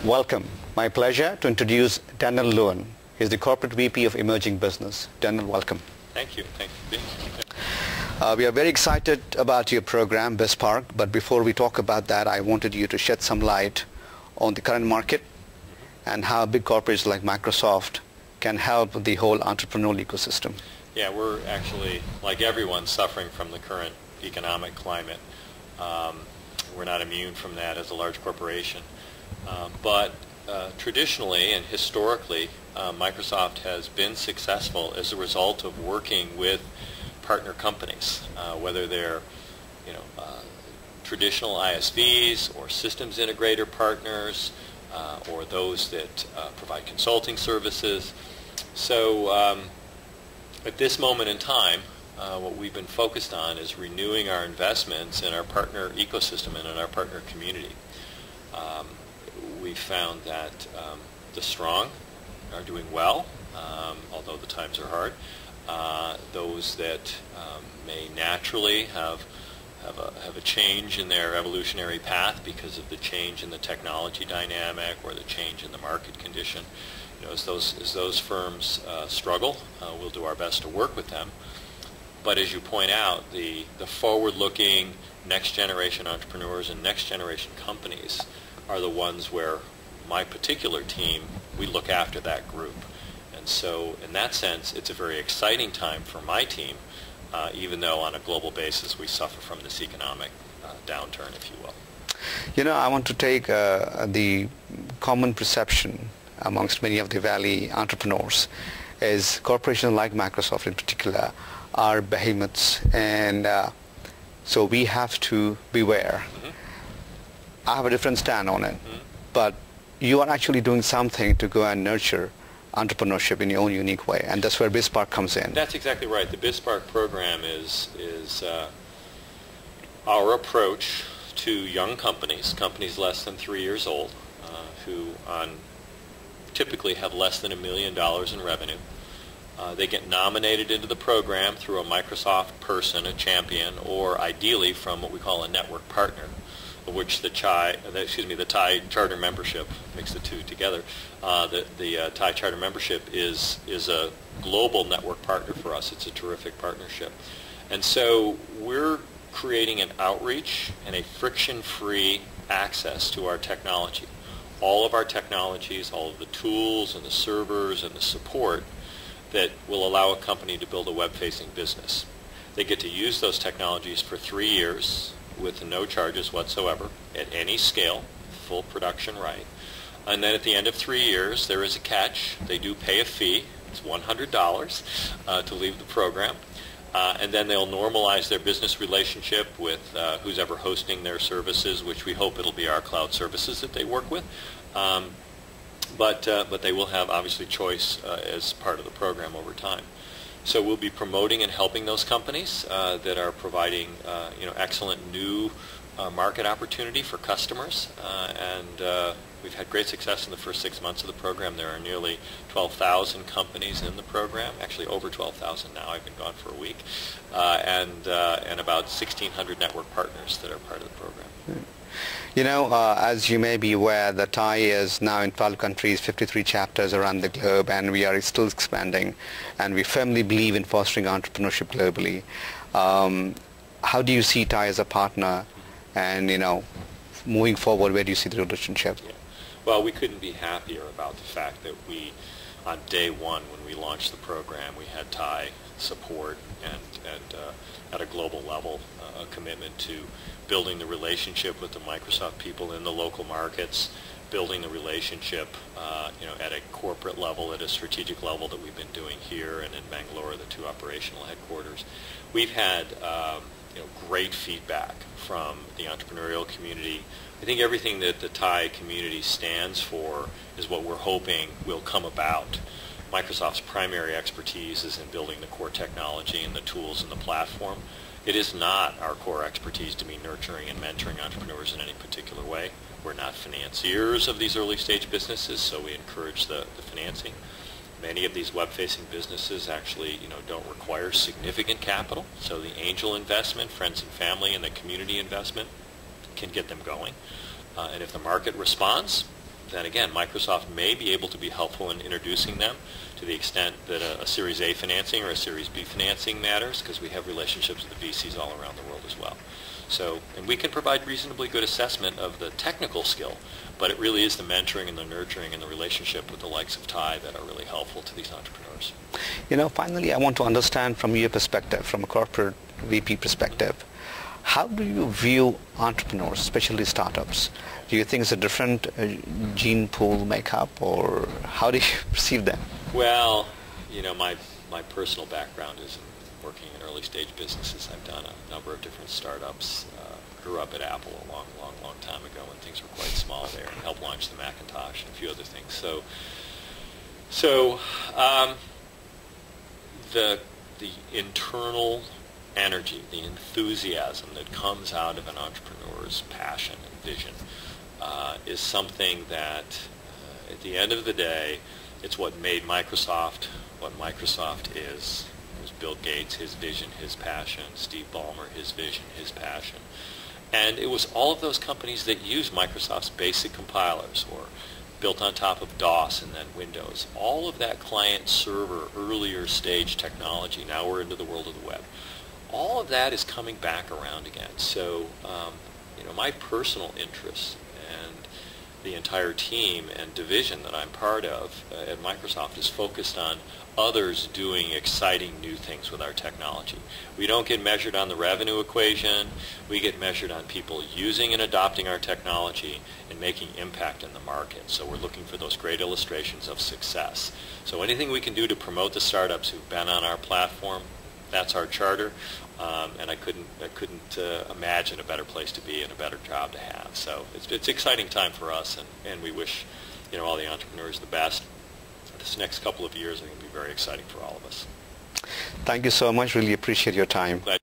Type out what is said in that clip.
Welcome. My pleasure to introduce Daniel Lewin. He's the Corporate VP of Emerging Business. Daniel, welcome. Thank you. Thank you for being here. We are very excited about your program, BizSpark, but before we talk about that, I wanted you to shed some light on the current market and how big corporations like Microsoft can help the whole entrepreneurial ecosystem. Yeah, we're actually, like everyone, suffering from the current economic climate. We're not immune from that as a large corporation. But traditionally and historically, Microsoft has been successful as a result of working with partner companies, whether they're traditional ISVs or systems integrator partners or those that provide consulting services. So at this moment in time, what we've been focused on is renewing our investments in our partner ecosystem and in our partner community. We've found that the strong are doing well, although the times are hard. Those that may naturally have a change in their evolutionary path because of the change in the technology dynamic or the change in the market condition. As those firms struggle, we'll do our best to work with them. But as you point out, the forward-looking next-generation entrepreneurs and next-generation companies are the ones where my particular team, we look after that group. And so in that sense, it's a very exciting time for my team, even though on a global basis we suffer from this economic downturn, if you will. I want to take the common perception amongst many of the Valley entrepreneurs is corporations like Microsoft in particular are behemoths, and so we have to beware. I have a different stand on it, but you are actually doing something to go and nurture entrepreneurship in your own unique way, and that's where BizSpark comes in. That's exactly right. The BizSpark program is our approach to young companies less than 3 years old, who typically have less than $1 million in revenue. They get nominated into the program through a Microsoft person, a champion, or ideally from what we call a network partner, of which the Thai Charter membership makes the two together. The Thai Charter membership is a global network partner for us. It's a terrific partnership. And so we're creating an outreach and a friction-free access to our technology. All of our technologies, all of the tools and the servers and the support that will allow a company to build a web-facing business. They get to use those technologies for 3 years with no charges whatsoever at any scale, full production right. And then at the end of 3 years, there is a catch. They do pay a fee. It's $100 to leave the program. And then they'll normalize their business relationship with who's ever hosting their services, which we hope it'll be our cloud services that they work with. But they will have, obviously, choice as part of the program over time. So we'll be promoting and helping those companies that are providing excellent new market opportunity for customers. And we've had great success in the first 6 months of the program. There are nearly 12,000 companies in the program, actually over 12,000 now. I've been gone for a week. And about 1,600 network partners that are part of the program. As you may be aware, the Thai is now in 12 countries, 53 chapters around the globe, and we are still expanding, and we firmly believe in fostering entrepreneurship globally. How do you see Thai as a partner, and, moving forward, where do you see the relationship? Yeah. Well, we couldn't be happier about the fact that we, on day one, when we launched the program, we had Thai support and at a global level, a commitment to building the relationship with the Microsoft people in the local markets, building the relationship at a corporate level, at a strategic level that we've been doing here and in Bangalore, the two operational headquarters. We've had great feedback from the entrepreneurial community. I think everything that the Thai community stands for is what we're hoping will come about. Microsoft's primary expertise is in building the core technology and the tools and the platform. It is not our core expertise to be nurturing and mentoring entrepreneurs in any particular way. We're not financiers of these early stage businesses, so we encourage the financing. Many of these web-facing businesses actually, don't require significant capital, so the angel investment, friends and family, and the community investment can get them going. And if the market responds, then again, Microsoft may be able to be helpful in introducing them to the extent that a Series A financing or a Series B financing matters, because we have relationships with the VCs all around the world as well. So, and we can provide reasonably good assessment of the technical skill, but it really is the mentoring and the nurturing and the relationship with the likes of Ty that are really helpful to these entrepreneurs. Finally, I want to understand from your perspective, from a corporate VP perspective, how do you view entrepreneurs, especially startups? Do you think it's a different gene pool makeup, or how do you perceive them? Well, my personal background is in working in early stage businesses. I've done a number of different startups. Grew up at Apple a long time ago when things were quite small there, and helped launch the Macintosh and a few other things. So the internal energy, the enthusiasm that comes out of an entrepreneur's passion and vision is something that, at the end of the day, it's what made Microsoft what Microsoft is. It was Bill Gates, his vision, his passion, Steve Ballmer, his vision, his passion. And it was all of those companies that use Microsoft's basic compilers, or built on top of DOS and then Windows. All of that client-server, earlier stage technology, now we're into the world of the web. All of that is coming back around again. So, my personal interest and the entire team and division that I'm part of at Microsoft is focused on others doing exciting new things with our technology. We don't get measured on the revenue equation. We get measured on people using and adopting our technology and making impact in the market. So we're looking for those great illustrations of success. So anything we can do to promote the startups who've been on our platform, that's our charter. And I couldn't imagine a better place to be and a better job to have. So it's an exciting time for us, and we wish all the entrepreneurs the best. This next couple of years are going to be very exciting for all of us. Thank you so much. Really appreciate your time. Glad